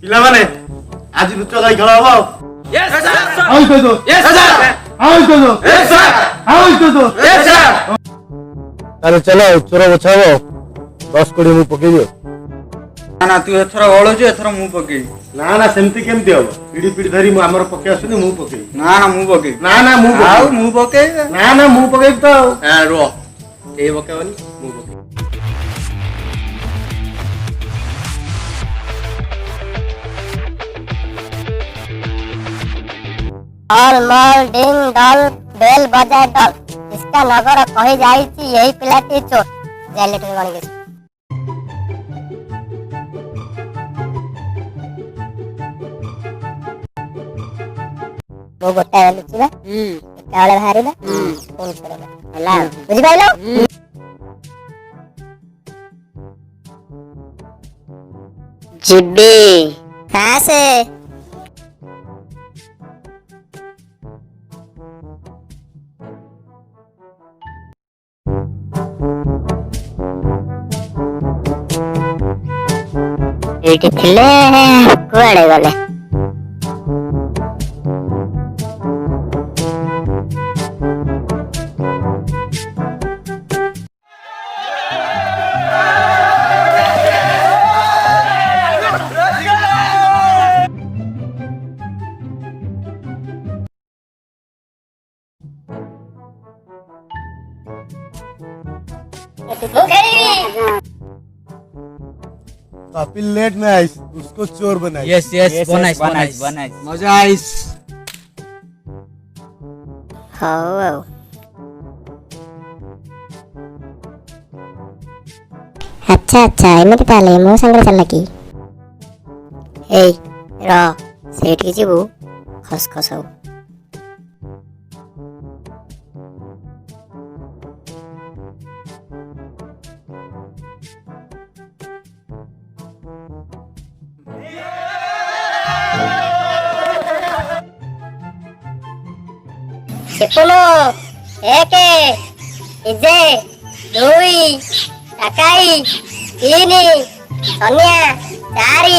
ପିଲାମାନେ ଆଜି ଲୁଚ କାଇ ଖେଳ ହବ? Yes sir. ଆଉଇ କହ। Yes sir. ଆଉଇ କହ। Yes sir. ଆଉଇ କହ। Yes sir. ତାହେଲେ ଚାଲ ଚୋର ବଛା ହବ। 10 କୋଡି ମୁଁ ପକେଇବି। ନା ତୁ ଏଥର ଗଳୁଛୁ ଏଥର ମୁଁ ପକେଇବି। ନା ସେମିତି କେମିତି ହବ? ପିଢି ପିଢି ଧରି ମୁଁ ଆମର ପକେଇ ଆସୁନି ମୁଁ ପକେଇବି। ନା ମୁଁ ପକେଇବି। ନା ମୁଁ ଆଉ ପକେଇବି। ମୁଁ ପକେଇବି। ନା ମୁଁ ପକେଇବି ତ ଆଉ। ରୁହ କେହି ପକେଇବନି ମୁଁ ପକେଇବି। ऑल मॉल डिंग डॉल बेल बजाए डॉल इसका नगर कही जाइछि यही पिलाटी चोर जाले तो गण गेस वो गोटा लुचिबा एटा वाला बाहरिबा फोन करबा हला बुझि पाइलो जिबे कहां से ଏଇଠି ଥିଲେ କୁଆଡେ ଗଲେ कपिल लेट में आइस उसको चोर बनाई। यस बनाइस मजा आइस ହଉ ଆଚ୍ଛା ଏମିତି ତାହେଲେ ମୋ ସାଙ୍ଗରେ ଚାଲିଲା କି ଏଇ ର ସେଇଠିକି ଯିବୁ ଖସ ଖସ ହଉ ସେପଲ ଏକେ ଇଜେ ଦୁଇ টাকাই ତିନି ସନିଆ ଚାରି